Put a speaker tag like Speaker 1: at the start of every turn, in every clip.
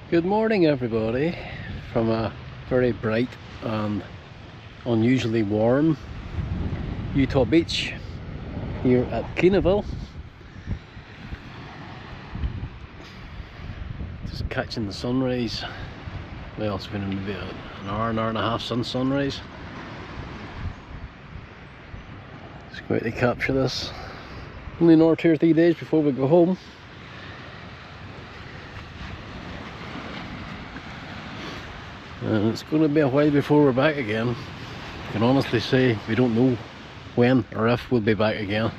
Speaker 1: Good morning, everybody, from a very bright and unusually warm Utah beach here at Keenaville. Just catching the sunrise. Well, it's been maybe an hour and a half since sunrise. Just going to capture this. Only another 2 or 3 days before we go home. And it's going to be a while before we're back again. I can honestly say we don't know when or if we'll be back again.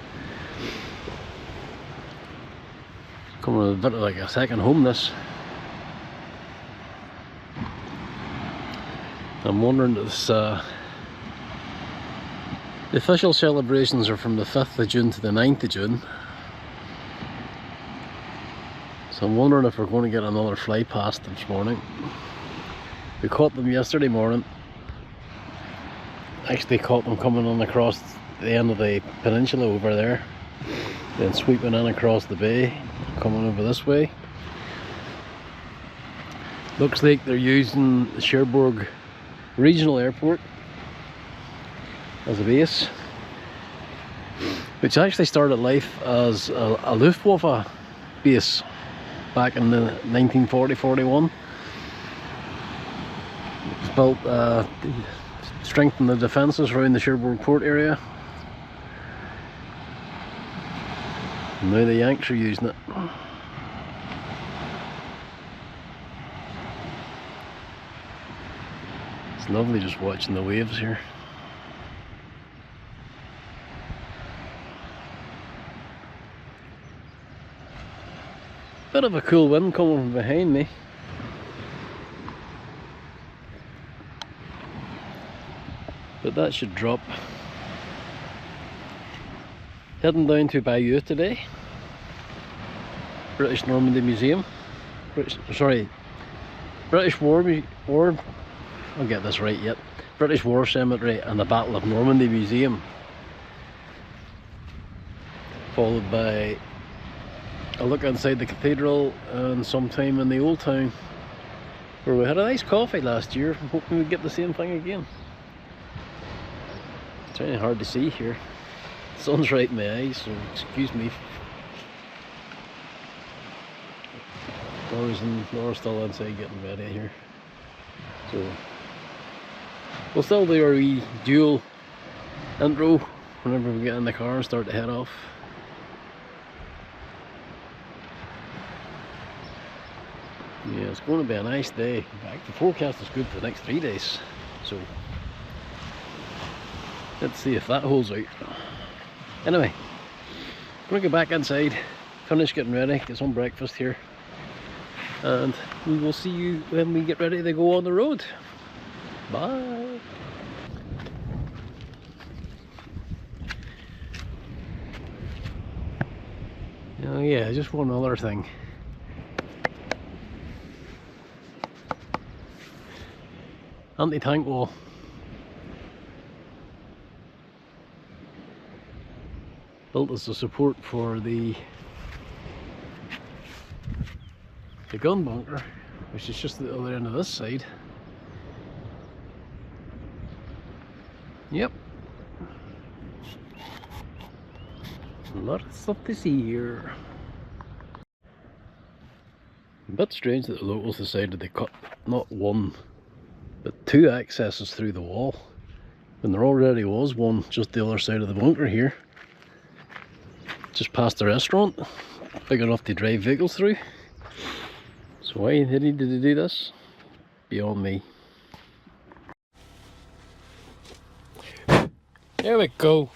Speaker 1: It's coming a bit like a second home, this. I'm wondering if the official celebrations are from the 5th of June to the 9th of June. So I'm wondering if we're going to get another fly past this morning. We caught them yesterday morning. Actually caught them coming on across the end of the peninsula over there, then sweeping in across the bay, coming over this way. Looks like they're using the Cherbourg Regional Airport as a base, which actually started life as a Luftwaffe base back in the 1940-41. It's built to strengthen the defences around the Cherbourg port area. And now the Yanks are using it. It's lovely just watching the waves here. Bit of a cool wind coming from behind me. But that should drop. Heading down to Bayeux today. British Normandy Museum. British War, I'll get this right yet. British War Cemetery and the Battle of Normandy Museum. Followed by a look inside the cathedral and some time in the old town, where we had a nice coffee last year. I'm hoping we get the same thing again. It's really hard to see here. The sun's right in my eyes, so excuse me. Laura's still inside getting ready here. So we'll still do our wee dual intro whenever we get in the car and start to head off. Yeah, it's going to be a nice day. In fact, the forecast is good for the next 3 days. So let's see if that holds out. Anyway, I'm going to go back inside, finish getting ready, get some breakfast here, and we will see you when we get ready to go on the road. Bye! Oh yeah, just one other thing. Anti-tank wall. Built as a support for the gun bunker, which is just at the other end of this side. Yep. A lot of stuff to see here. A bit strange that the locals decided they cut not one but 2 accesses through the wall when there already was one just the other side of the bunker here, just past the restaurant, big enough to drive vehicles through. So why they needed to do this, beyond me. There we go.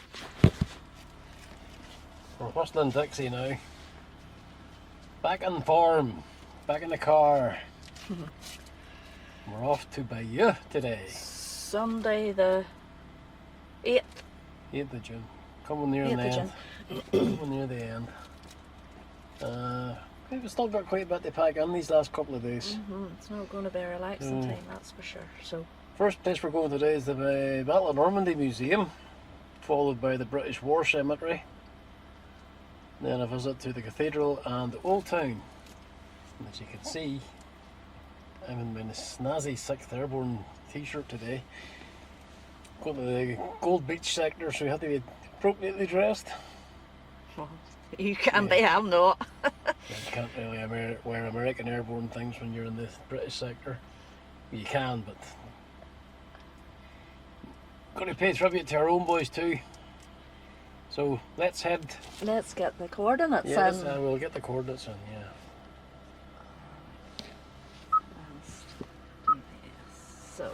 Speaker 1: We're whistling Dixie now. Back in form, back in the car. We're off to Bayeux today.
Speaker 2: Sunday the 8th.
Speaker 1: 8th of June. Coming near the end. Coming near the end. We've still got quite a bit to pack in these last couple of days.
Speaker 2: It's not going to be a relaxing time, that's for sure. So,
Speaker 1: first place we're going today is the Battle of Normandy Museum, followed by the British War Cemetery. Then a visit to the cathedral and the old town. And as you can see, I'm in my snazzy 6th Airborne t-shirt today. Going to the Gold Beach sector, so you have to be appropriately dressed.
Speaker 2: Well, you can be, I'm not.
Speaker 1: You can't really wear American Airborne things when you're in the British sector. You can, but got to pay tribute to our own boys too. So let's head.
Speaker 2: Let's get the coordinates
Speaker 1: Yes,
Speaker 2: in.
Speaker 1: we'll get the coordinates in. Yeah.
Speaker 2: So,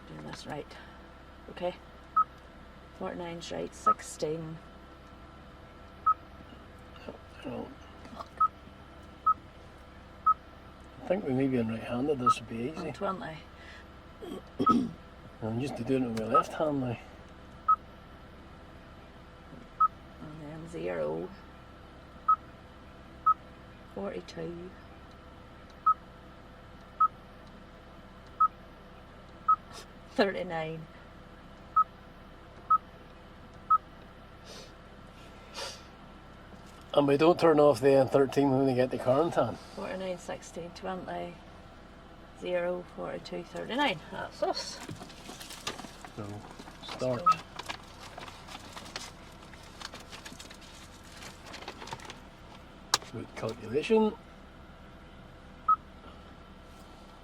Speaker 2: doing this right. Okay. 49's right. 16.
Speaker 1: Well, I think we may be in right-handed. This would be easy.
Speaker 2: 20.
Speaker 1: I'm used to doing it with my left hand now.
Speaker 2: And then 0. 42. 39.
Speaker 1: And we don't turn off the N13 when we get to quarantine.
Speaker 2: 49, 16, 20, 0, 42, 39. That's us.
Speaker 1: So, start. Route calculation.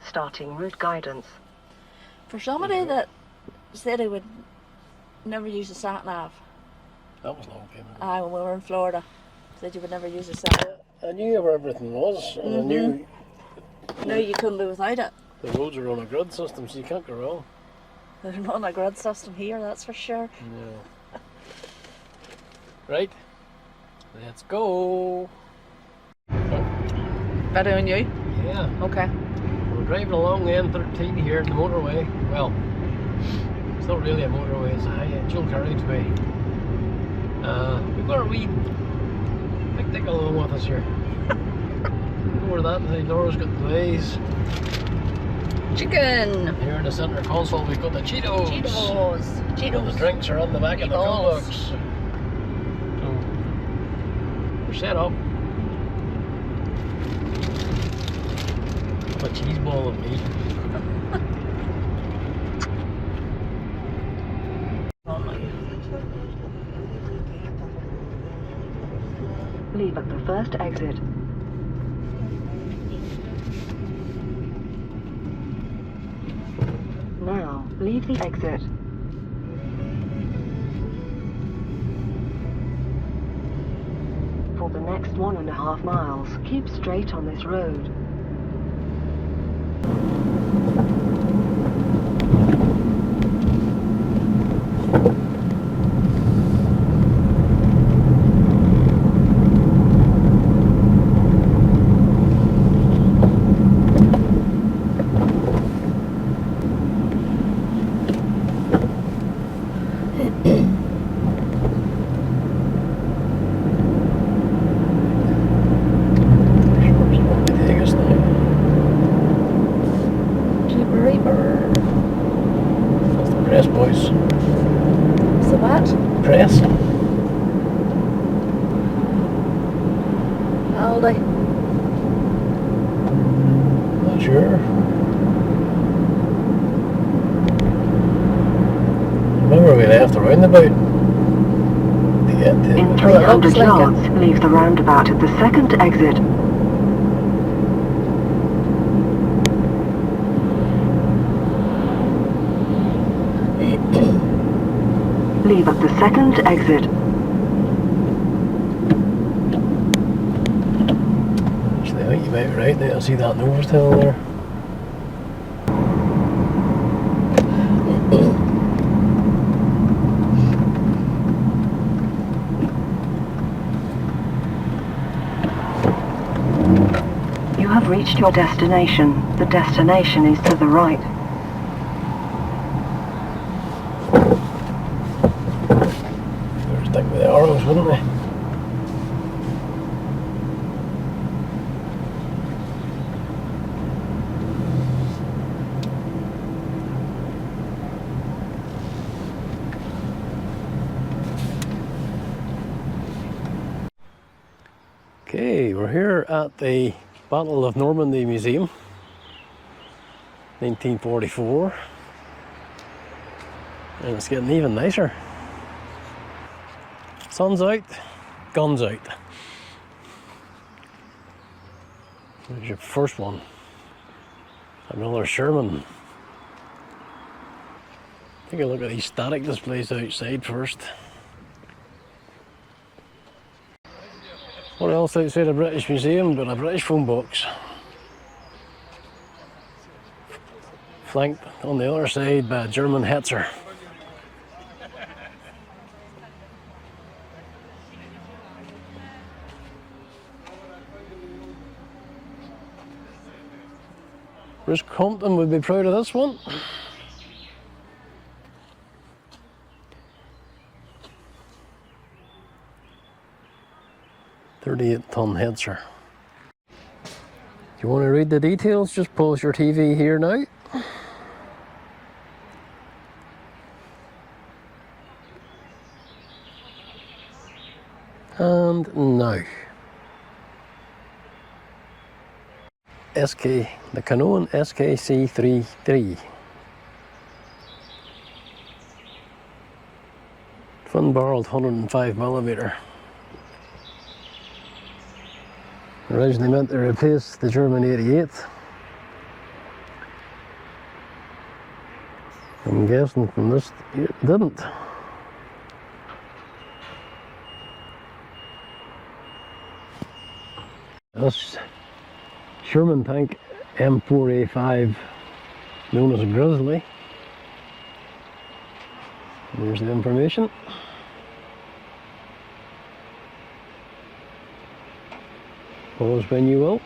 Speaker 3: Starting route guidance.
Speaker 2: For somebody that said he would never use a sat nav,
Speaker 1: That was a long time ago.
Speaker 2: when we were in Florida, said you would never use a sat nav.
Speaker 1: I knew where everything was, and I knew
Speaker 2: No, you couldn't do without it.
Speaker 1: the roads are on a grid system, so you can't go wrong.
Speaker 2: There's not a grid system here, that's for sure.
Speaker 1: No. Right, let's go.
Speaker 2: Better than you?
Speaker 1: Yeah,
Speaker 2: Okay.
Speaker 1: we're driving along the N13 here in the motorway. Well, it's not really a motorway, it's a dual carriageway. We've got a wee picnic along with us here. Over that, the door's got glaze.
Speaker 2: Chicken!
Speaker 1: Here in the centre console, we've got the Cheetos.
Speaker 2: Cheetos!
Speaker 1: And the
Speaker 2: Cheetos!
Speaker 1: drinks are on the back of the
Speaker 2: Meatballs.
Speaker 1: toolbox. So, we're set up. A cheese ball of meat.
Speaker 3: Leave at the first exit. Now, leave the exit. For the next 1.5 miles, keep straight on this road.
Speaker 1: Press, boys.
Speaker 2: So what?
Speaker 1: Press.
Speaker 2: Aldi.
Speaker 1: Not sure. Remember we left the roundabout to get to.
Speaker 3: In
Speaker 2: looks
Speaker 3: 300
Speaker 2: like
Speaker 3: yards, leave the roundabout at the second exit. Leave at the second exit.
Speaker 1: Actually, I think you might be right there. I see that Novotel there.
Speaker 3: You have reached your destination. The destination is to the right.
Speaker 1: Better stick with the arrows, wouldn't we? Okay, we're here at the Battle of Normandy Museum, 1944. And it's getting even nicer. Sun's out, guns out. There's your first one. Another Sherman. Take a look at these static displays outside first. What else outside a British museum but a British phone box? Flanked on the other side by a German Hetzer. Bruce Compton would be proud of this one. "38-ton Hetzer." If you want to read the details, just pause your TV here now. And now. The Canon SKC-33. Twin-barreled 105mm. Originally meant to replace the German 88. I'm guessing from this it didn't. This Sherman tank M4A5, known as a Grizzly. There's the information. Pause when you will.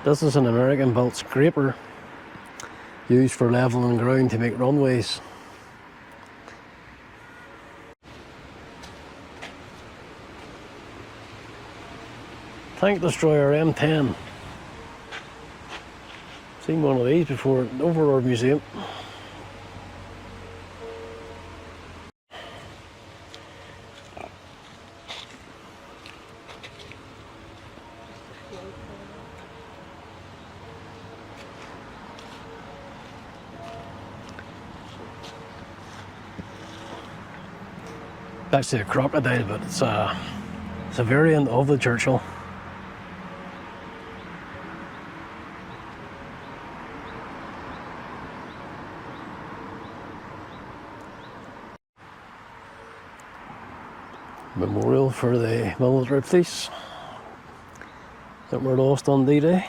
Speaker 1: This is an American-built scraper used for leveling ground to make runways. Tank destroyer M10. Seen one of these before at Overlord Museum. Actually a crocodile, but it's a variant of the Churchill. Memorial for the military police that were lost on D-Day.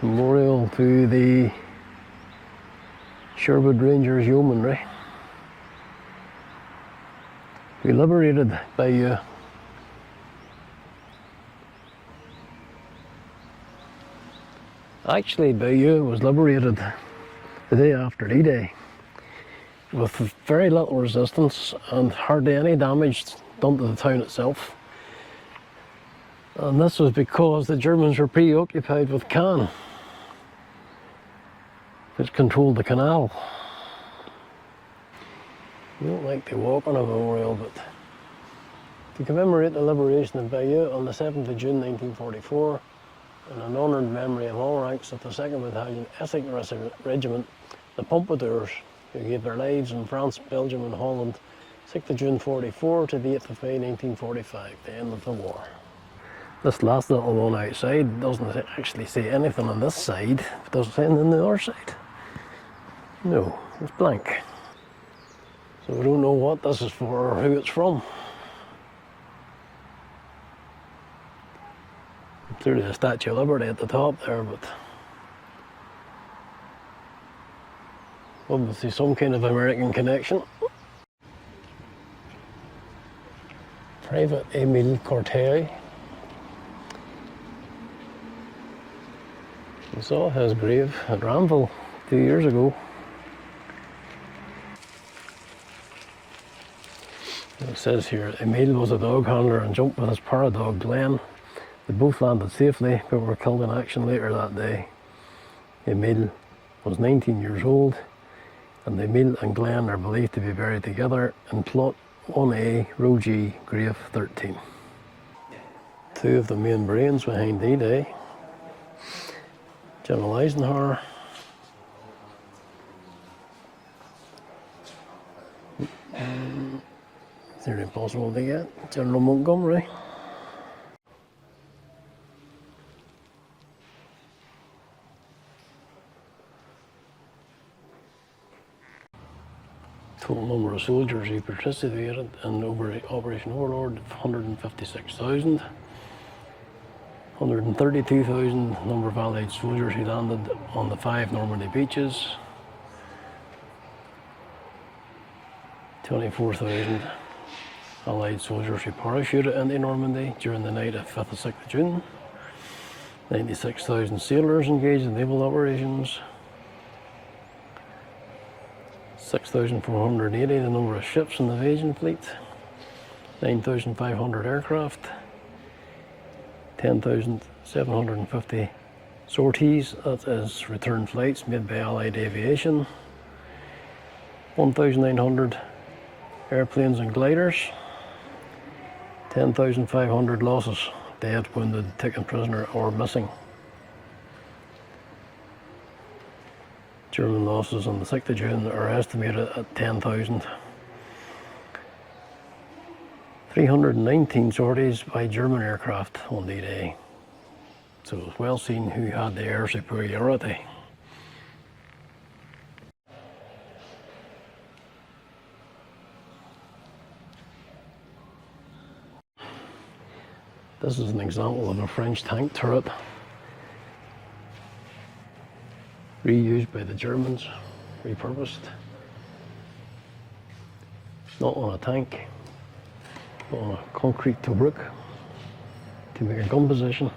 Speaker 1: Memorial to the Sherwood Rangers Yeomanry. We liberated Bayeux. Actually, Bayeux was liberated the day after D-Day with very little resistance and hardly any damage done to the town itself. And this was because the Germans were preoccupied with Caen, which controlled the canal. You don't like to walk on a memorial, but to commemorate the liberation of Bayeux on the 7th of June 1944, and an honoured memory of all ranks of the 2nd Battalion Essex Regiment, the Pompadours, who gave their lives in France, Belgium and Holland, 6th of June 44 to the 8th of May 1945, the end of the war. This last little one outside doesn't actually say anything on this side, but does it say anything on the other side? No, it's blank. So we don't know what this is for or who it's from. There's a Statue of Liberty at the top there, but obviously some kind of American connection. Private Emile Cortez. We saw his grave at Ranville 2 years ago. It says here, Emile was a dog handler and jumped with his paradog Glenn. They both landed safely but were killed in action later that day. Emile was 19 years old, and Emile and Glenn are believed to be buried together in plot 1A, row G, grave 13. Two of the main brains behind D-Day. General Eisenhower, it's nearly impossible to get, General Montgomery. Total number of soldiers who participated in Operation Overlord, 156,000. 132,000 number of Allied soldiers who landed on the 5 Normandy beaches. 24,000 Allied soldiers who parachuted into Normandy during the night of 5th and 6th of June. 96,000 sailors engaged in naval operations. 6,480 the number of ships in the invasion fleet. 9,500 aircraft. 10,750 sorties, that is return flights made by Allied aviation. 1,900 airplanes and gliders. 10,500 losses, dead, wounded, taken prisoner or missing. German losses on the 6th of June are estimated at 10,000. 319 sorties by German aircraft on D-Day. So it's well seen who had the air superiority. This is an example of a French tank turret reused by the Germans, repurposed. Not on a tank, but on a concrete Tobruk to make a gun position.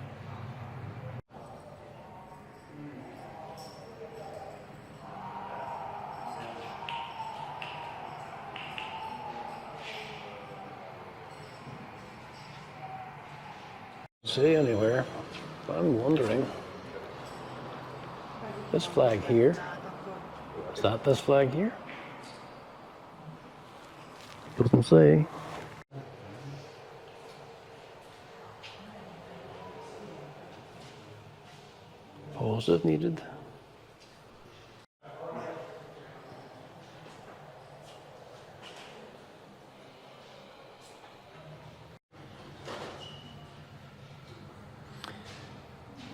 Speaker 1: See anywhere, but I'm wondering, this flag here, is that this flag here? Doesn't say. Pause if needed.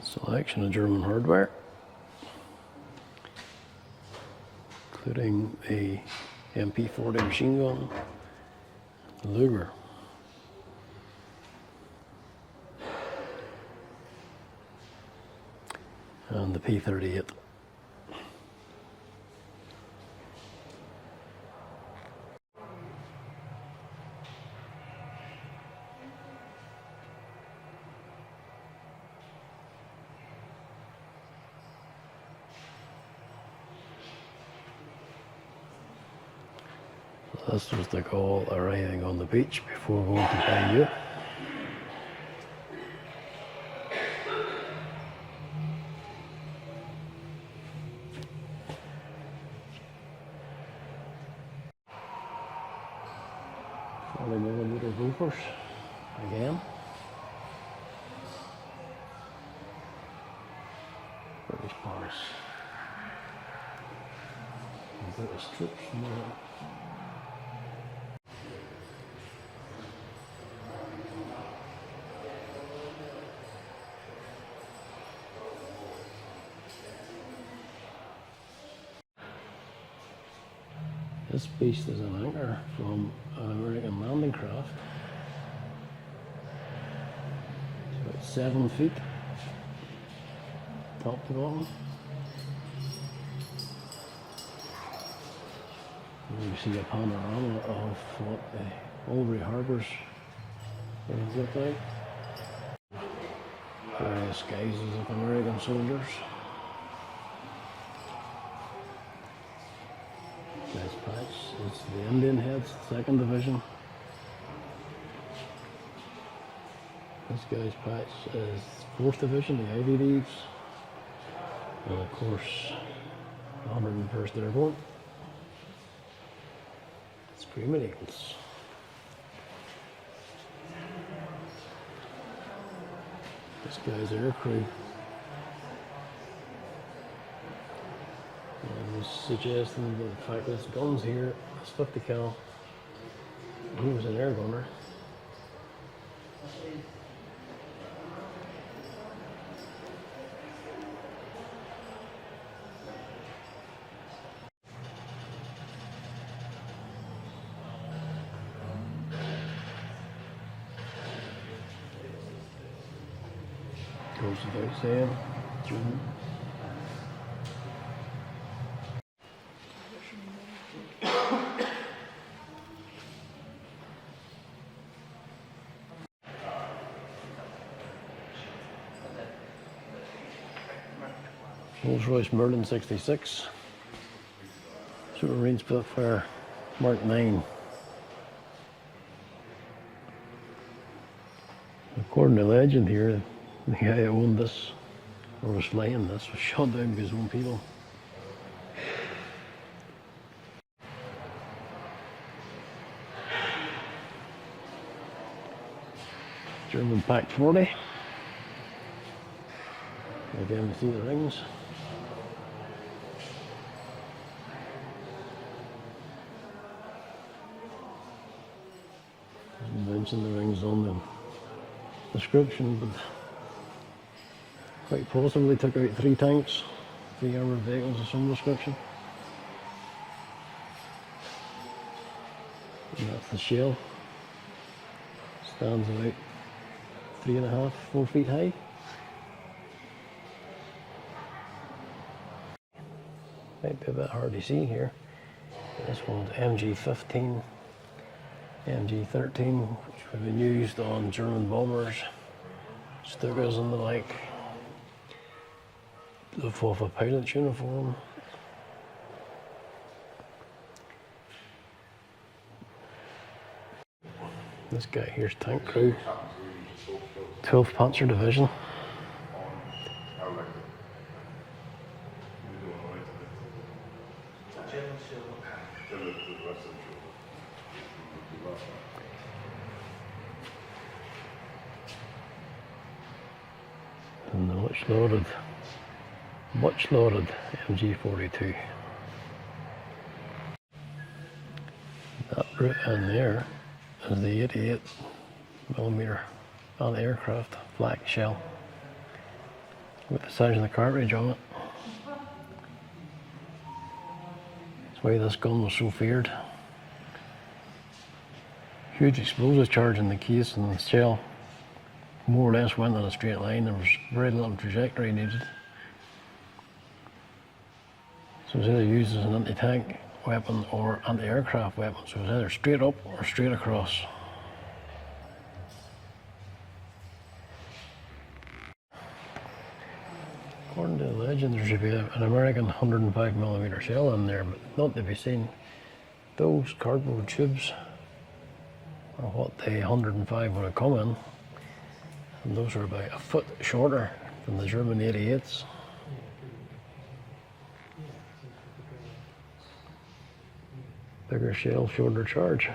Speaker 1: Selection of German hardware, including a MP40 machine gun, Luger. And the P-38. This was the call arriving on the beach before going to Bayeux. .40mm gophers again. British Paris. British troops. This beast is an anchor from an American landing craft. It's about 7 feet, top to bottom. And you see a panorama of what the Albury Harbour's What does it look like? Various guises of American soldiers. This patch is the Indian Heads, 2nd Division. This guy's patch is 4th Division, the Ivy Leaves. And of course, 101st Airborne. Screaming Eagles. This guy's air crew. And he's suggesting that the fact that his guns here is 50 cal. He was an air gunner. Goes without saying. Rolls-Royce Merlin 66. Supermarine Spitfire Mark 9. According to legend here, the guy who owned this, or was flying this, was shot down by his own people. German Pack 40. Again, we see the rings. I mentioned the rings on the description, but quite possibly took out 3 tanks, 3 armoured vehicles of some description. And that's the shell. Stands about 3.5, 4 feet high. Might be a bit hard to see here. This one's MG-15, MG-13, which have been used on German bombers, Stukas and the like. Luftwaffe pilot's uniform. This guy here's tank crew, 12th Panzer Division. And the much lauded MG42. That route in there is the 88mm anti-aircraft flak shell with the size of the cartridge on it. That's why this gun was so feared. Huge explosive charge in the case, and the shell more or less went in a straight line. There was very little trajectory needed. So it was either used as an anti-tank weapon or anti-aircraft weapon. So it was either straight up or straight across. According to the legend, there should be an American 105mm shell in there, but not to be seen. Those cardboard tubes are what the 105 would have come in, and those are about a foot shorter than the German 88s. Bigger shell, shorter charge.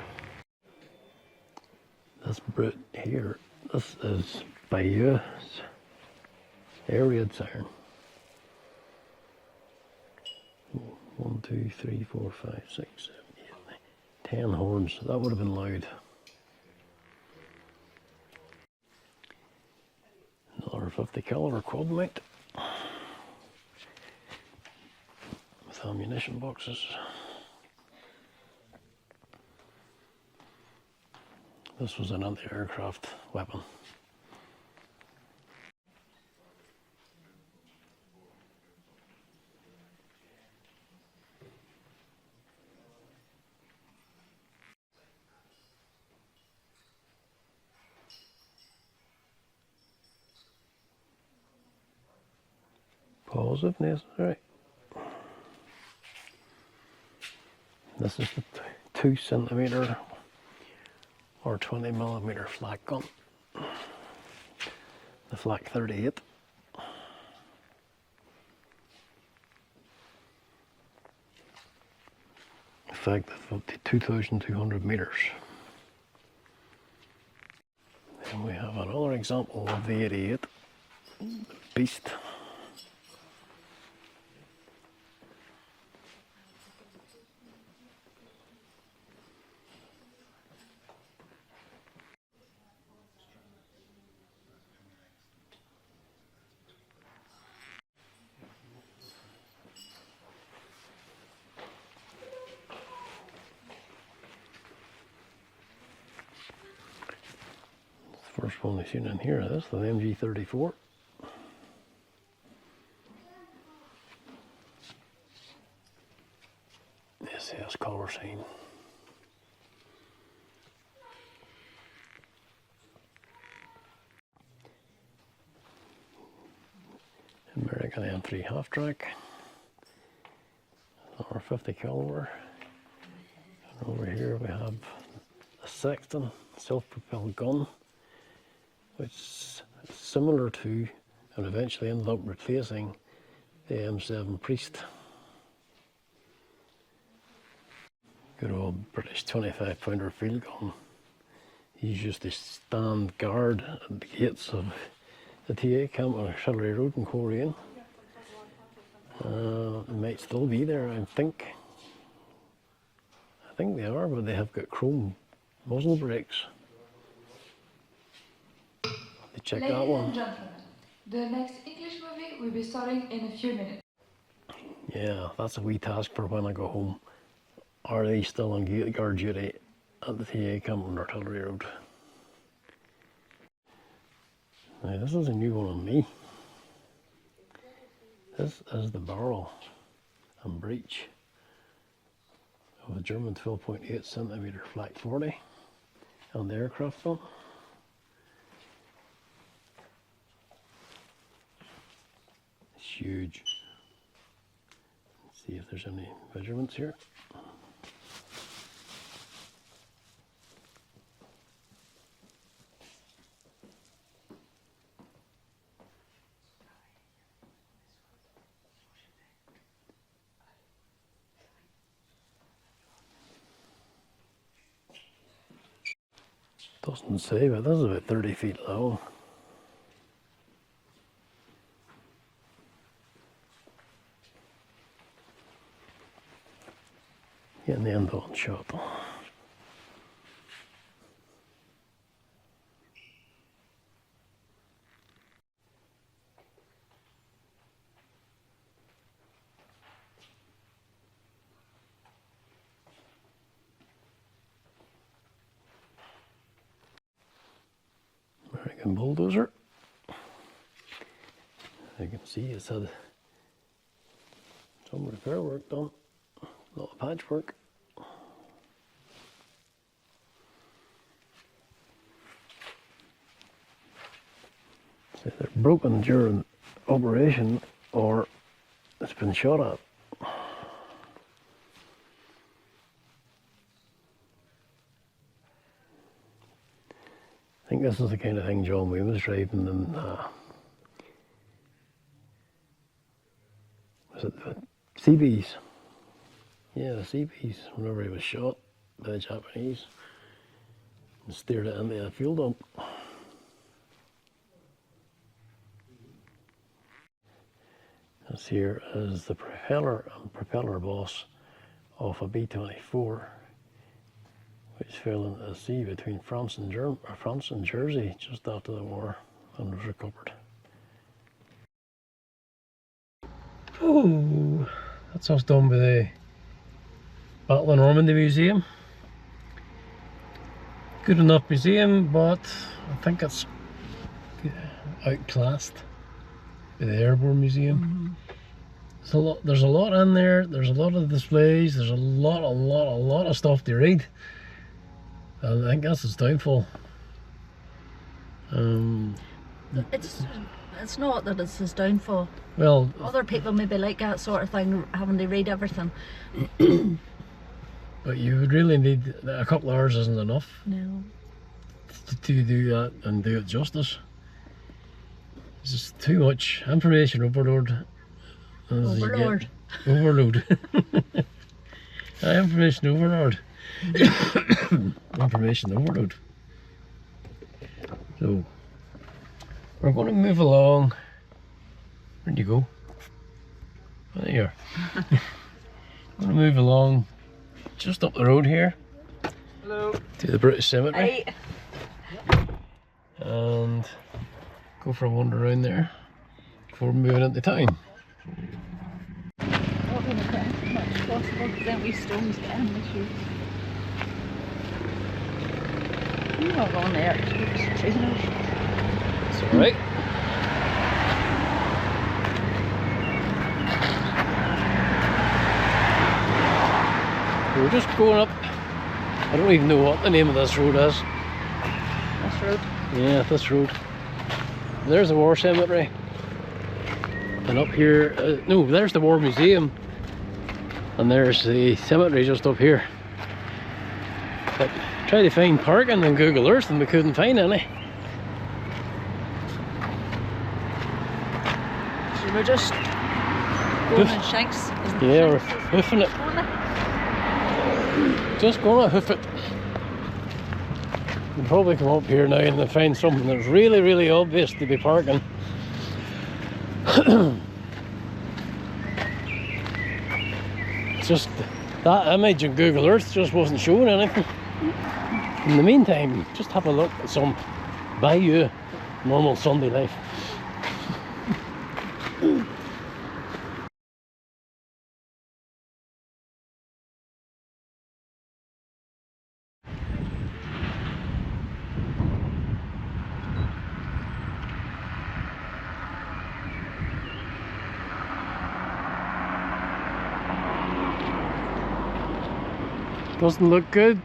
Speaker 1: This brute here, this is Bayeux air raid siren. 1, 2, 3, 4, 5, 6, 7, 8, 9, 10 horns. That would have been loud. Another 50 caliber quad mount with ammunition boxes. This was an anti-aircraft weapon. positiveness, right? This is the 2 centimeter or 20mm flak gun, the flak 38. Effective up to 2,200 meters. And we have another example of the 88 beast. First one we've seen in here, this the MG34. SS color scene. American M3 half track. Our 50 caliber. And over here we have a Sexton self-propelled gun, which is similar to and eventually ended up replacing the M7 Priest. Good old British 25-pounder field gun. He's used to stand guard at the gates of the TA camp on Artillery Road in Coleraine. It might still be there, I think. I think they are, but they have got chrome muzzle brakes. Check
Speaker 4: Ladies
Speaker 1: that one.
Speaker 4: and gentlemen, the next English movie will be starting in a few minutes.
Speaker 1: Yeah, that's a wee task for when I go home. Are they still on gate guard duty at the TA camp on Artillery Road? Now, this is a new one on me. This is the barrel and breech of a German 12.8 centimeter flak 40 on the aircraft gun. It's huge. Let's see if there's any measurements here. Doesn't say, but this is about 30 feet long. Getting the end on shot. American bulldozer. You can see it's had some repair work done, a lot of patchwork. It's either broken during operation or it's been shot at. I think this is the kind of thing John Wayne was driving in, was it the Seabees? Yeah, the Seabees, whenever he was shot by the Japanese and steered it into a fuel dump. This here is the propeller and propeller boss of a B-24. Which fell into the sea between France and Jersey just after the war and was recovered. Oh, that's us done by the Battle of Normandy Museum. Good enough museum, but I think it's outclassed by the Airborne Museum. There's a lot in there. There's a lot of displays. There's a lot of stuff to read. I think that's its downfall.
Speaker 2: It's It's not that it's his downfall.
Speaker 1: Well,
Speaker 2: Other people maybe like that sort of thing, having to read everything.
Speaker 1: but you would really need a couple of hours isn't enough
Speaker 2: No.
Speaker 1: to do that and do it justice. It's just too much information overload. As you
Speaker 2: Overlord.
Speaker 1: get overload. Information overload. Information overload. So we're going to move along. Where'd you go? There you are. I'm going to move along just up the road here.
Speaker 5: Hello.
Speaker 1: To the British Cemetery.
Speaker 2: Right.
Speaker 1: And go for a wander around there before moving into town.
Speaker 2: Not going to put as much as possible because then we stones get in this year. You're not going there, it's treasoners.
Speaker 1: It's alright. We're just going up. I don't even know what the name of this road is.
Speaker 2: This road.
Speaker 1: Yeah, this road. There's the War Cemetery. And up here, no, there's the War Museum. And there's the cemetery just up here. But tried to find parking on Google Earth and we couldn't find any.
Speaker 2: So we're just going in shanks.
Speaker 1: Yeah, we're hoofing it. Just gonna hoof it. We'll probably come up here now and find something that's really, really obvious to be parking. Just that image of Google Earth just wasn't showing anything. In the meantime, just have a look at some Bayeux normal Sunday life. Doesn't look good.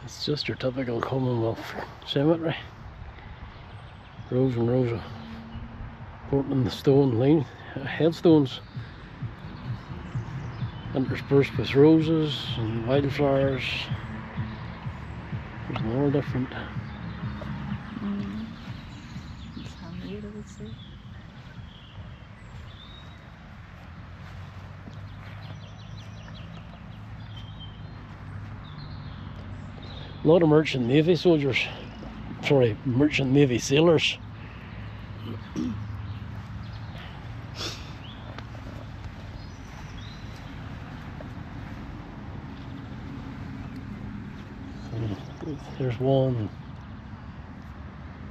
Speaker 1: It's just your typical Commonwealth cemetery. Rows and rows of Portland stone line headstones, interspersed with roses and wildflowers. There's more different.
Speaker 2: It's handy, I would say.
Speaker 1: A lot of merchant navy soldiers, sorry, merchant navy sailors. There's 1,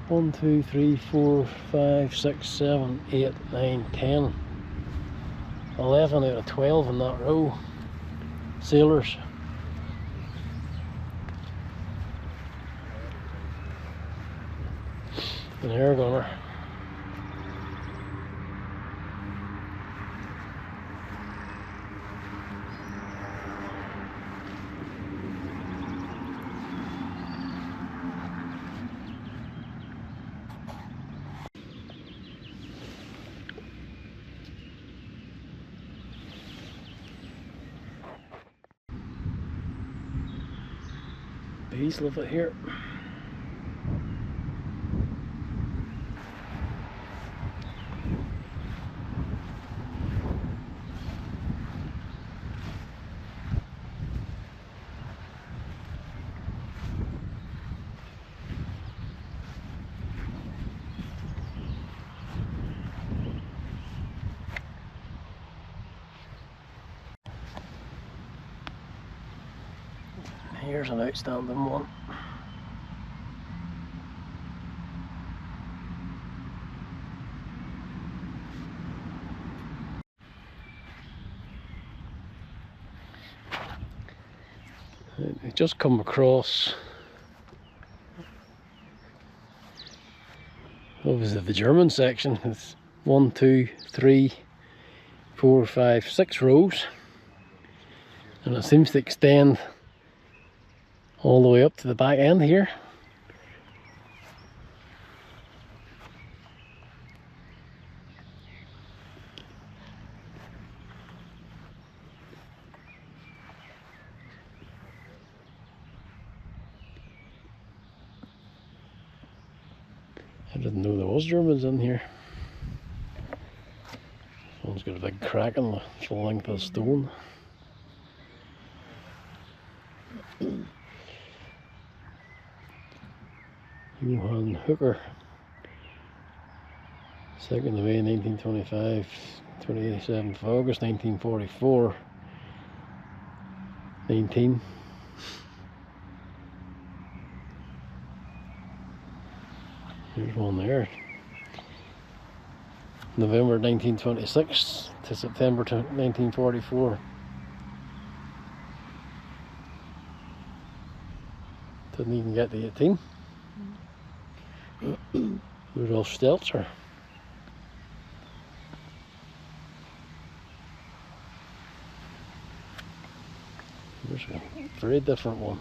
Speaker 1: 2, 3, 4, 5, 6, 7, 8, 9, 10, 11 out of 12 in that row. Sailors. An air gunner. Bees live it here. Here's an outstanding one. just come across, obviously, the German section. It's 1, 2, 3, 4, 5, 6 rows, and it seems to extend all the way up to the back end here. I didn't know there was Germans in here. This one's got a big crack in the full length of the stone. Johann Hooker, 2nd of May 1925, 27th of August 1944, 19. There's one there. November 1926 to September 1944. Didn't even get to 18. Rudolf Stelzer. There's a very different one.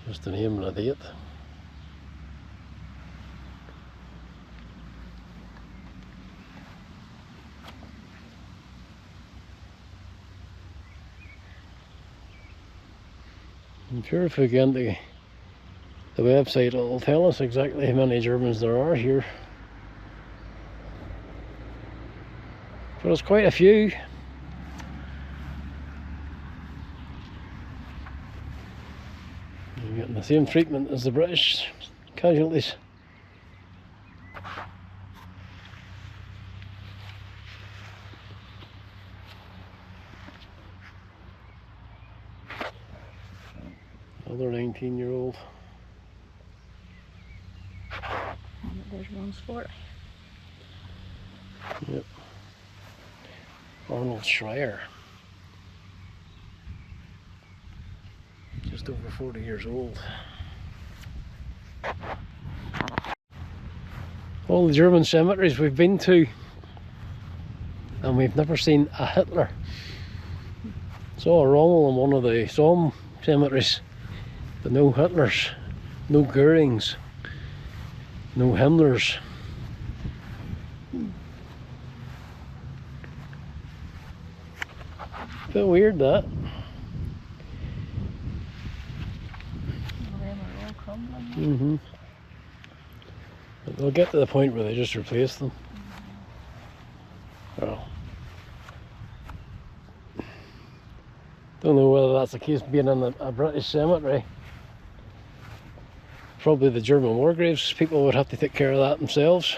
Speaker 1: Just the name and a date. I'm sure if we get into the website, it'll tell us exactly how many Germans there are here. But it's quite a few. You're getting the same treatment as the British casualties. Another 19-year-old.
Speaker 2: There's one's 40.
Speaker 1: Yep. Arnold Schreier. Just over 40 years old. All the German cemeteries we've been to, and we've never seen a Hitler. Saw a Rommel in one of the Somme cemeteries, but no Hitlers, no Goerings, no Himmlers. Bit weird that. Mm-hmm. But they'll get to the point where they just replace them. Well, don't know whether that's the case being in a British cemetery. Probably the German war graves, people would have to take care of that themselves.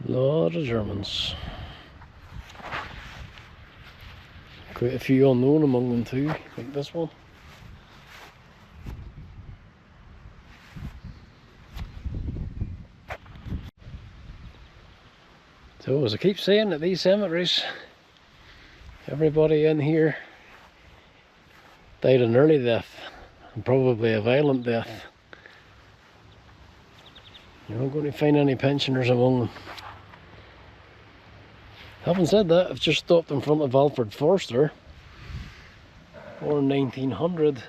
Speaker 1: Lot of Germans. Quite a few unknown among them too, like this one. So as I keep saying, at these cemeteries, everybody in here died an early death, and probably a violent death. You're not going to find any pensioners among them. Having said that, I've just stopped in front of Alfred Forster, born 1900,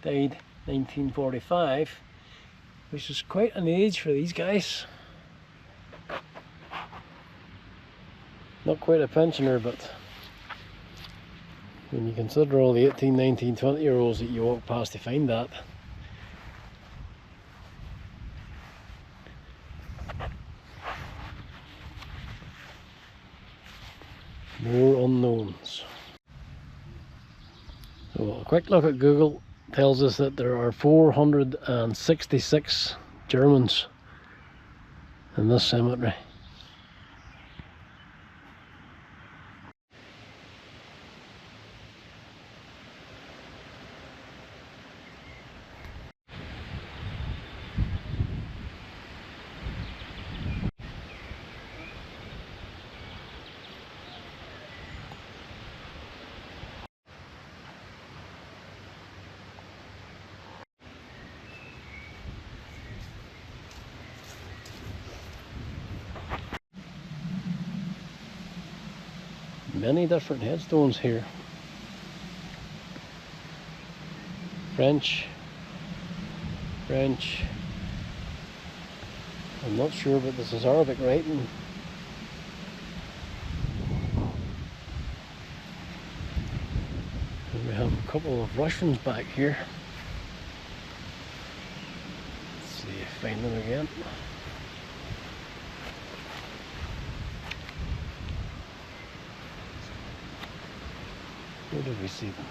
Speaker 1: died 1945, which is quite an age for these guys. Not quite a pensioner, but when you consider all the 18, 19, 20-year-olds that you walk past to find that. More unknowns. So a quick look at Google tells us that there are 466 Germans in this cemetery. Many different headstones here. French. I'm not sure, but this is Arabic writing. And we have a couple of Russians back here. Let's see if I find them again. Where did we see them?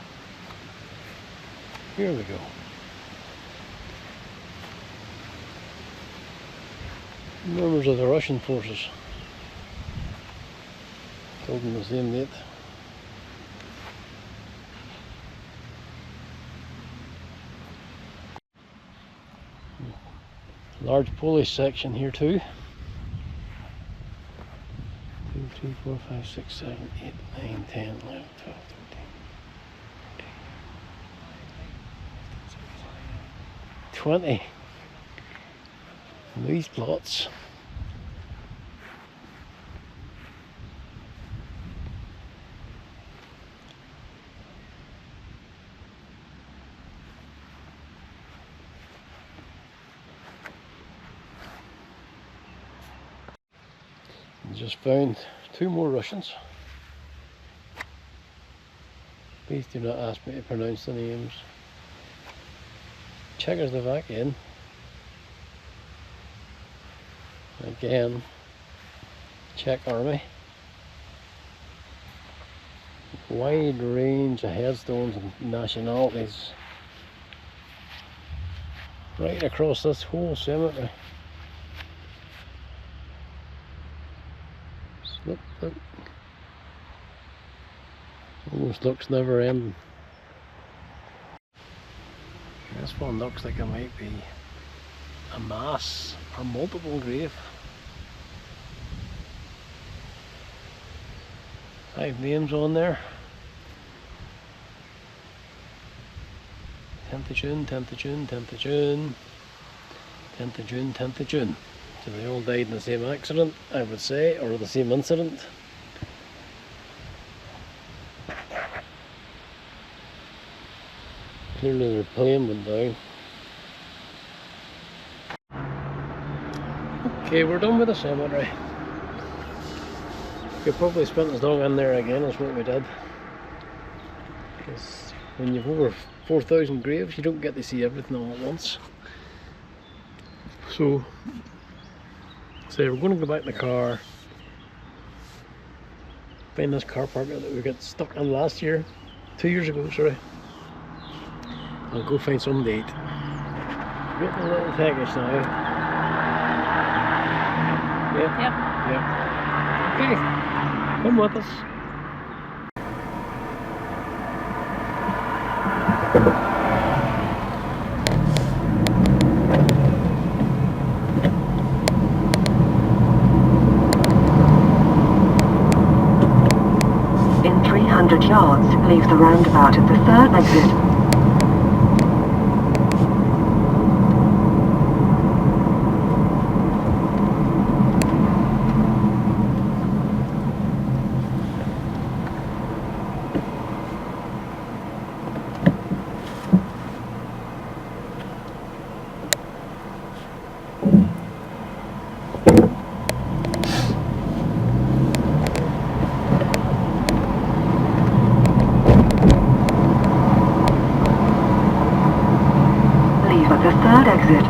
Speaker 1: Here we go. Members of the Russian forces. Told them the same date. Large Polish section here too. 2, 3, 4, 5, 6, 7, 8, 9, 10, 11, 12, 13. 20. These plots. Just found 2 more Russians. Please do not ask me to pronounce the names. Czechoslovakian. Again, Czech army. Wide range of headstones and nationalities right across this whole cemetery. Look, look. Almost looks never ending. This one looks like it might be a mass or multiple grave. 5 names on there. 10th of June, 10th of June, 10th of June, 10th of June, 10th of June. So they all died in the same accident, I would say, or the same incident. Clearly their plane went down. Okay, we're done with the cemetery. We probably spent as long in there again as what we did. Because when you've over 4,000 graves, you don't get to see everything all at once. So we're going to go back in the car, find this car park that we got stuck in last year, 2 years ago, sorry. I'll go find some date. Getting a little peckish now. Yeah? Yep. Okay, come with us.
Speaker 3: In 300 yards, leave the roundabout at the 3rd exit. The 3rd exit.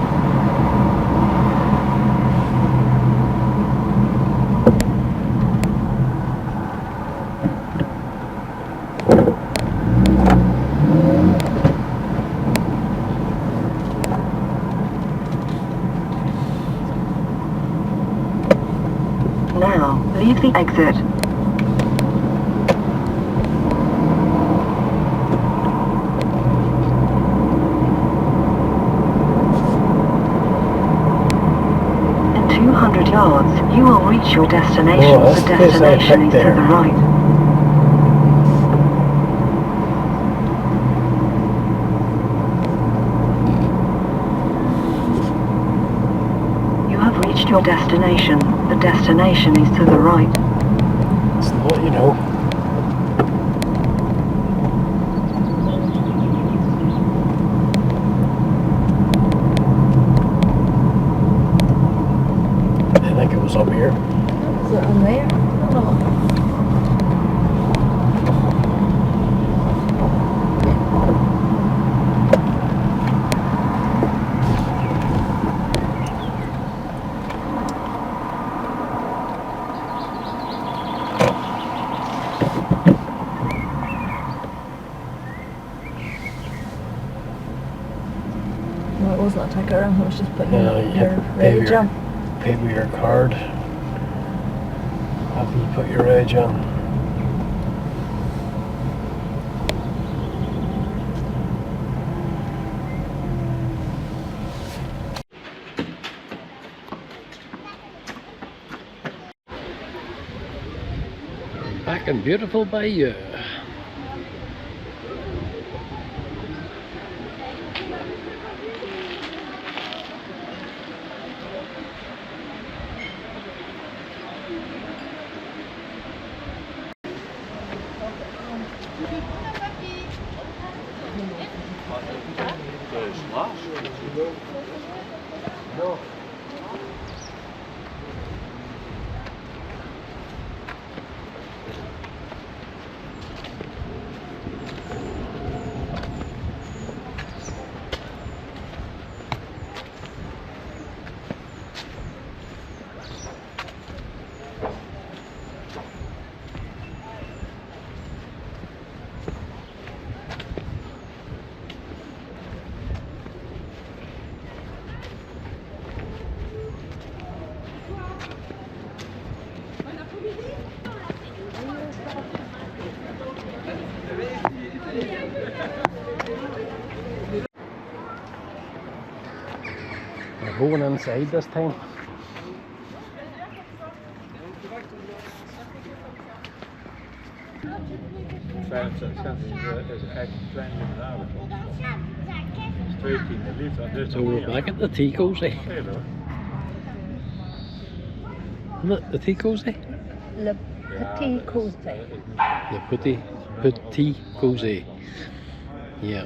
Speaker 3: Now, leave the exit. Yards, you will reach your destination. The destination is to the right. You have reached your destination. The destination is to the right.
Speaker 1: It's not, you know. think it was up here.
Speaker 2: Is it on there? Oh. No, it wasn't a ticket, it was just putting
Speaker 1: Yeah, you
Speaker 2: your
Speaker 1: have to pay
Speaker 2: reg on.
Speaker 1: Pay with your card after you put your reg on. Back in beautiful Bayeux. We're going inside this time. So we're back at the tea cozy. Isn't it the tea cozy?
Speaker 2: Le Petit Cozy.
Speaker 1: The petit cozy. Yeah.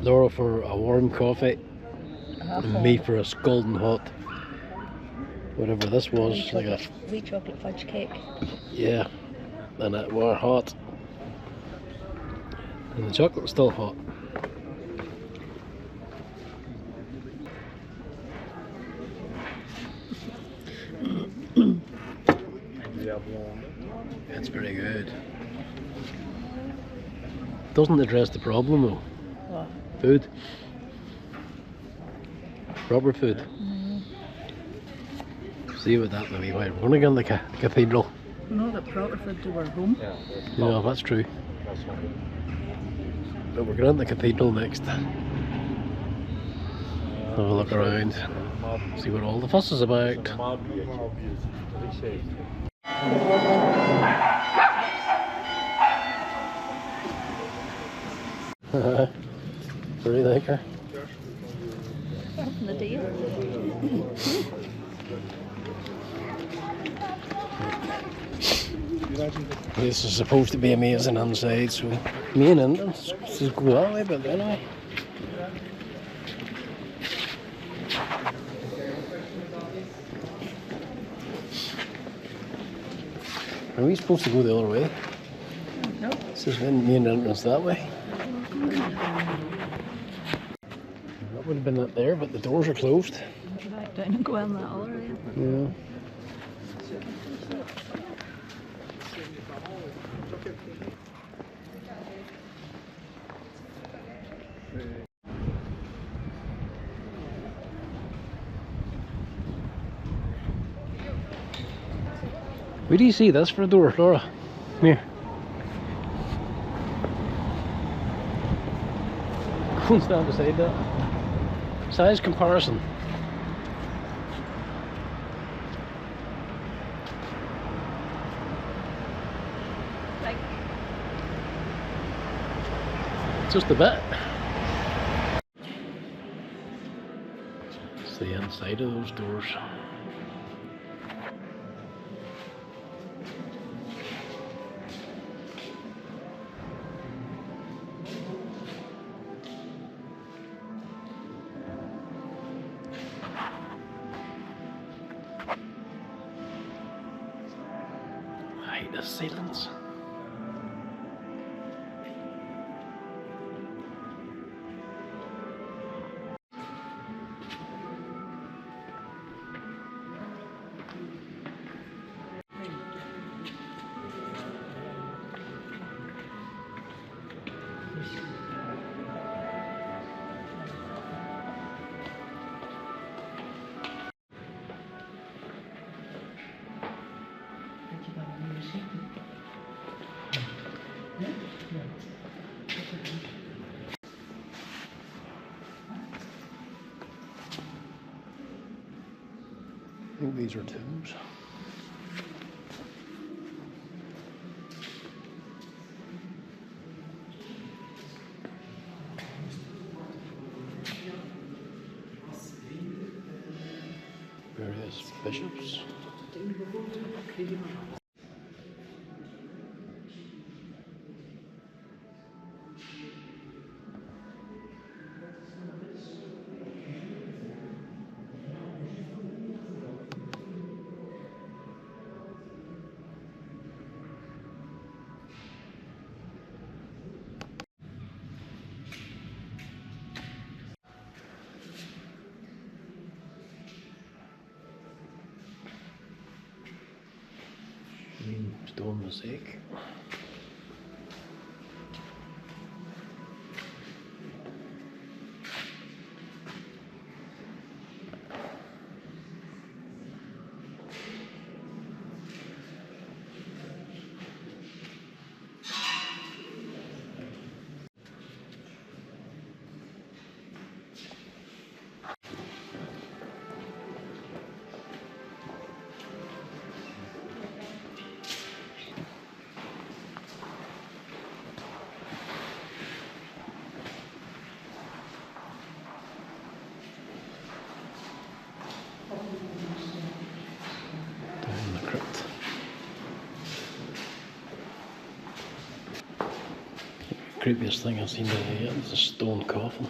Speaker 1: Laura for a warm coffee. And me for a scalding hot, whatever this was, like a
Speaker 2: wee chocolate fudge cake.
Speaker 1: yeah, and it were hot, and the chocolate was still hot. It's pretty good. Doesn't address the problem though.
Speaker 2: What?
Speaker 1: Food. Proper food. See what that maybe why we're going to go in the cathedral.
Speaker 2: No, the proper food to our home.
Speaker 1: Yeah, that's true. But we're going to the cathedral next. Have a look around. See what all the fuss is about. What do you think her?
Speaker 2: The deal.
Speaker 1: This is supposed to be amazing inside, so me and Indians just go that way, but anyway. Are we supposed to go the other way?
Speaker 2: No.
Speaker 1: This is me and Indians that way. That would have been it there, but the doors are closed.
Speaker 2: Back down and go in that other way.
Speaker 1: Yeah. Where do you see this for a door, Laura? Here. Go and stand beside that. Size comparison. Just a bit. It's the inside of those doors. height of ceilings. I think these are tombs. Various bishops. Stone mosaic. Down the crypt. Creepiest thing I've seen today yet is a stone coffin.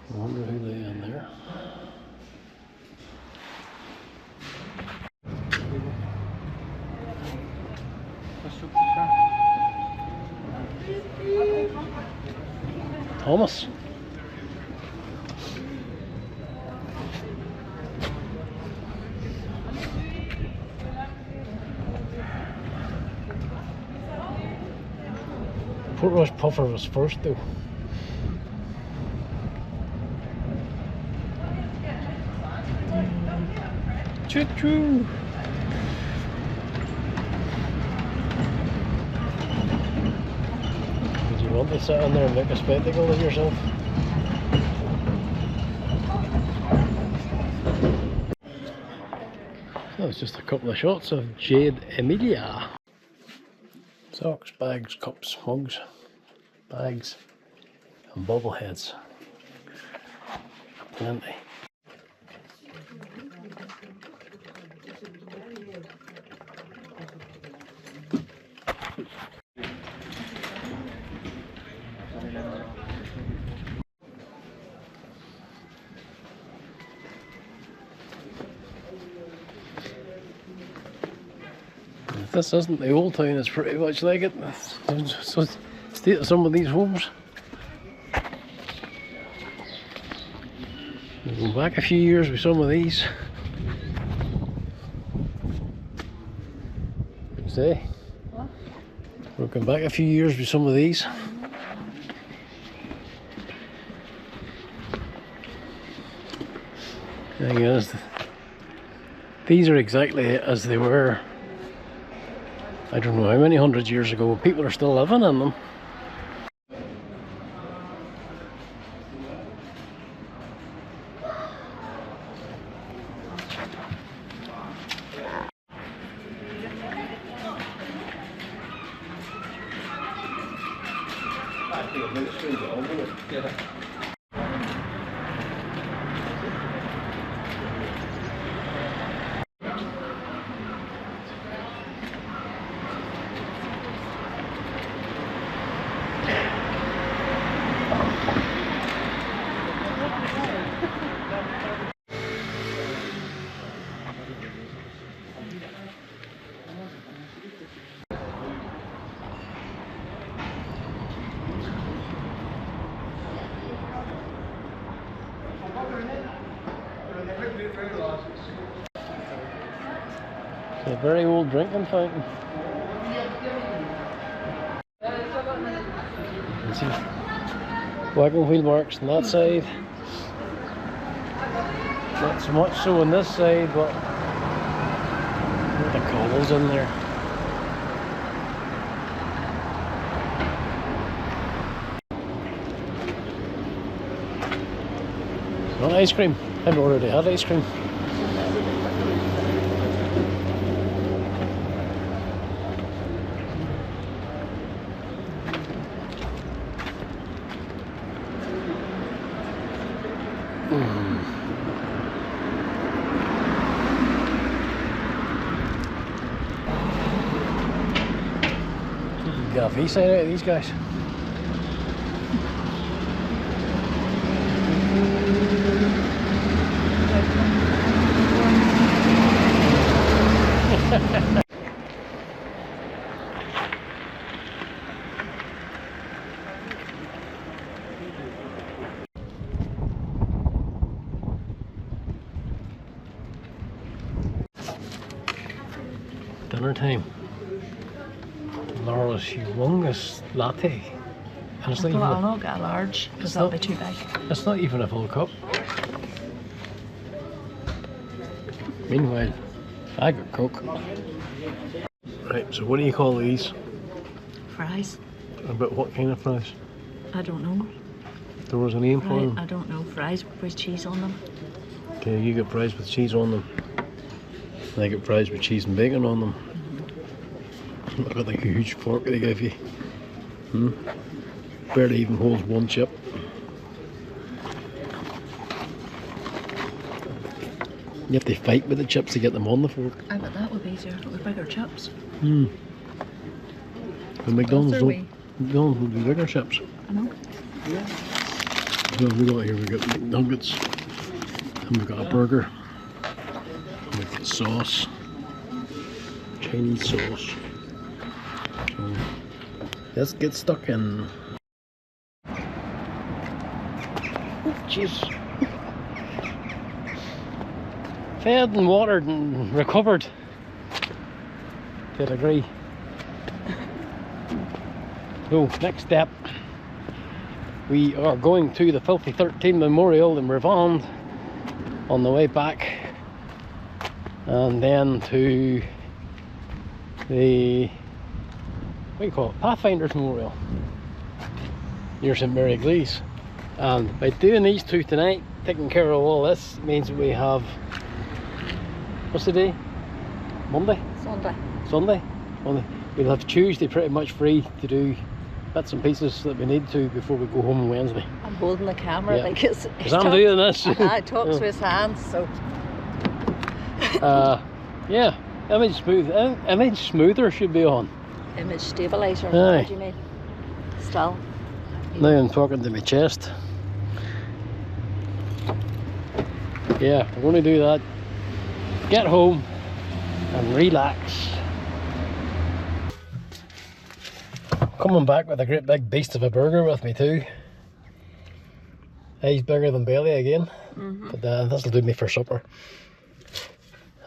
Speaker 1: I wonder who they in there. Thomas. Portrush Puffer was first though. Choo-choo! Would you want to sit in there and make a spectacle of yourself? That was just a couple of shots of Jade Emilia. Socks, bags, cups, mugs, bags, and bobbleheads. Plenty. If this isn't the old town, it's pretty much like it. So state of some of these homes. We'll go back a few years with some of these. Say, we'll come back a few years with some of these. Thing is, these are exactly as they were. I don't know how many hundred years ago. People are still living in them. It's a very old drinking fountain. You see wagon wheel marks on that side. Not so much so on this side, but the cobbles in there. Not ice cream. I've already had ice cream. Got a V-sign out of these guys. Dinner time. Laura's humongous latte. And it's not even
Speaker 2: I'll not get a large because that'll be too big.
Speaker 1: It's not even a full cup. Meanwhile, I got Coke. Right, so what do you call these?
Speaker 2: Fries?
Speaker 1: About what kind of fries?
Speaker 2: I don't know.
Speaker 1: There was a name for them.
Speaker 2: I don't know. Fries with cheese on them.
Speaker 1: Okay, you get fries with cheese on them. And I get fries with cheese and bacon on them. Look at the huge fork they give you. Barely even holds one chip. You have to fight with the chips to get them on the fork.
Speaker 2: I bet that would be easier with bigger chips.
Speaker 1: The McDonald's would be bigger chips.
Speaker 2: I know.
Speaker 1: So we got here, we got nuggets, and we got a burger, and we got sauce, Chinese sauce. So let's get stuck in. Oh, jeez. Fed and watered and recovered to a degree. So, next step, we are going to the Filthy 13 Memorial in Rivand on the way back, and then to the, what do you call it, Pathfinders Memorial near St Mary Glees. And by doing these two tonight, taking care of all this, means we have, what's the day? Monday?
Speaker 2: Sunday.
Speaker 1: Sunday? Monday. We'll have Tuesday pretty much free to do bits and pieces that we need to before we go home on Wednesday.
Speaker 2: I'm holding the camera like it's
Speaker 1: because I'm doing this.
Speaker 2: He talks with his hands, so.
Speaker 1: Yeah, image smoother should be on.
Speaker 2: Image stabilizer.
Speaker 1: Aye.
Speaker 2: What do you mean? Still.
Speaker 1: Now I'm talking to my chest. Yeah, we're going to do that. Get home and relax. Coming back with a great big beast of a burger with me too. He's bigger than Bailey again, but this'll do me for supper.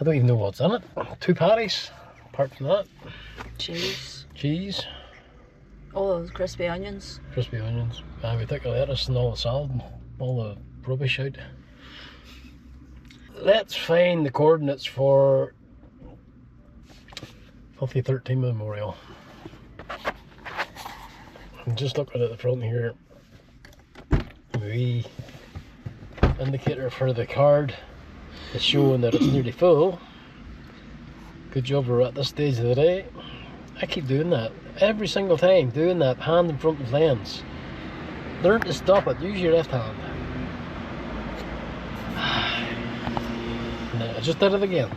Speaker 1: I don't even know what's in it. 2 patties, apart from that.
Speaker 2: Cheese.
Speaker 1: Cheese.
Speaker 2: All those crispy onions.
Speaker 1: Crispy onions. We took the lettuce and all the salad and all the rubbish out. Let's find the coordinates for Filthy 13 Memorial. I'm just looking at the front here. The indicator for the card is showing that it's nearly full. Good job we're at this stage of the day. I keep doing that. Every single time, doing that hand in front of lens. Learn to stop it, use your left hand. No, I just did it again.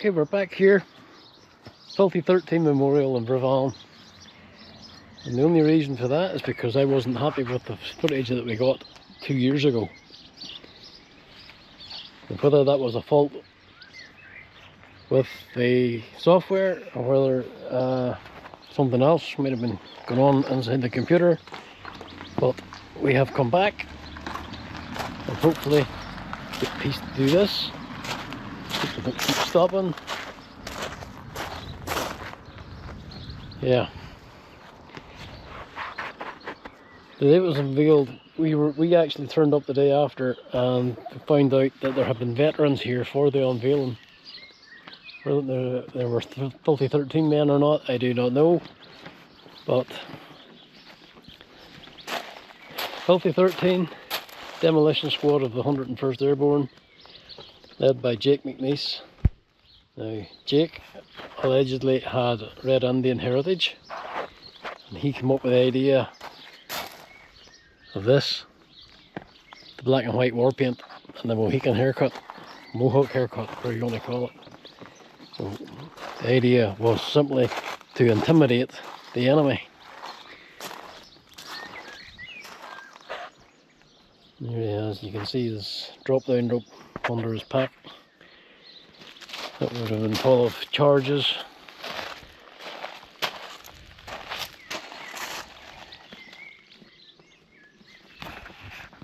Speaker 1: Okay, we're back here. Filthy 13 Memorial in Brevon. And the only reason for that is because I wasn't happy with the footage that we got 2 years ago. And whether that was a fault with the software or whether something else might have been going on inside the computer, but we have come back and hopefully get peace to do this. People don't keep stopping. Yeah. The day it was unveiled, we actually turned up the day after and found out that there had been veterans here for the unveiling. Whether there were Filthy 13 men or not, I do not know. But Filthy 13 demolition squad of the 101st Airborne, led by Jake McNeice. Now, Jake allegedly had Red Indian heritage, and he came up with the idea of this, the black and white war paint, and the Mohican haircut, Mohawk haircut, whatever you want to call it. So the idea was simply to intimidate the enemy. There he is, you can see his drop down rope under his pack. That would have been full of charges.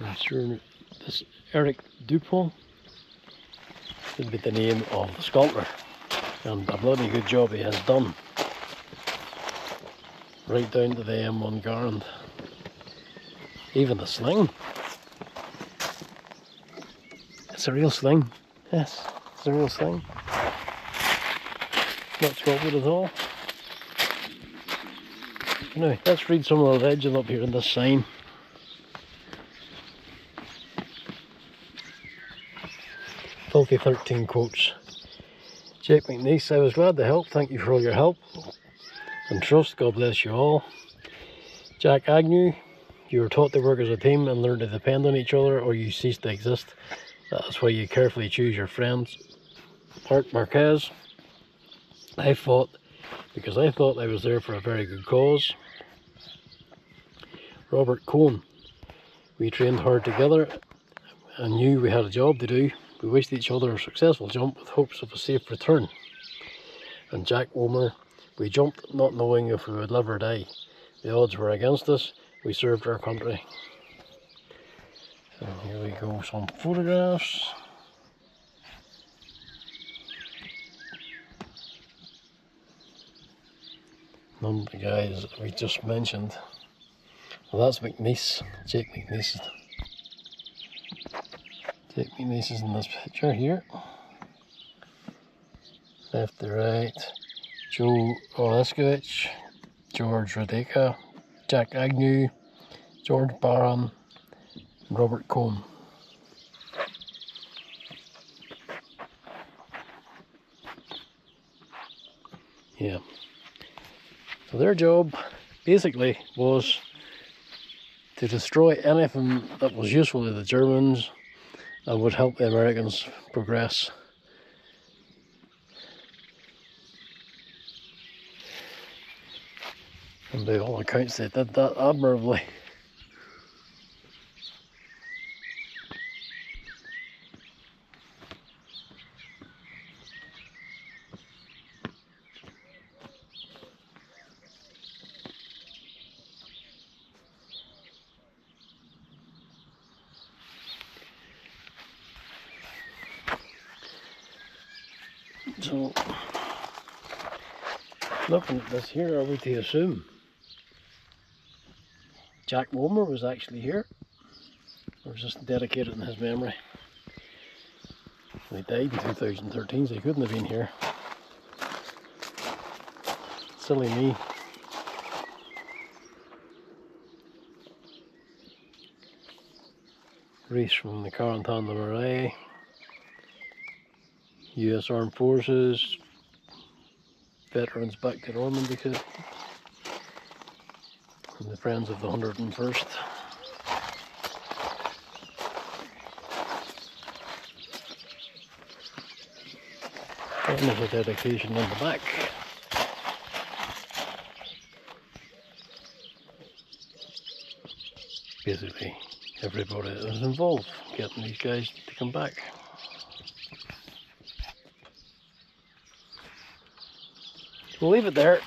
Speaker 1: I'm sure this Eric Dupont would be the name of the sculptor, and a bloody good job he has done, right down to the M1 Garand. Even the sling, it's a real sling. Yes, it's a real sling, not sculpted at all. Now let's read some of the legend up here in this sign. Filthy 13 quotes. Jake McNeice, I was glad to help. Thank you for all your help and trust. God bless you all. Jack Agnew, you were taught to work as a team and learn to depend on each other, or you cease to exist. That is why you carefully choose your friends. Art Marquez, I fought because I thought I was there for a very good cause. Robert Cohen, we trained hard together and knew we had a job to do. We wished each other a successful jump with hopes of a safe return. And Jack Womer, we jumped not knowing if we would live or die. The odds were against us. We served our country. So here we go, some photographs. None of the guys that we just mentioned. Well, that's McNeice, Jake McNeice. Jake McNeice is in this picture here. Left to right, Joe Oleskowicz, George Radeka, Jack Agnew, George Barron, and Robert Cohen. Yeah. So their job basically was to destroy anything that was useful to the Germans and would help the Americans progress. And by all accounts they did that admirably. So, looking at this here, are we to assume Jack Womer was actually here, or was this dedicated in his memory? He died in 2013, so he couldn't have been here. Silly me. Race from the Quarantan de Marais. US Armed Forces, veterans back to Normandy, and the Friends of the 101st. And there's a dedication on the back. Basically, everybody that was involved getting these guys to come back. We'll leave it there.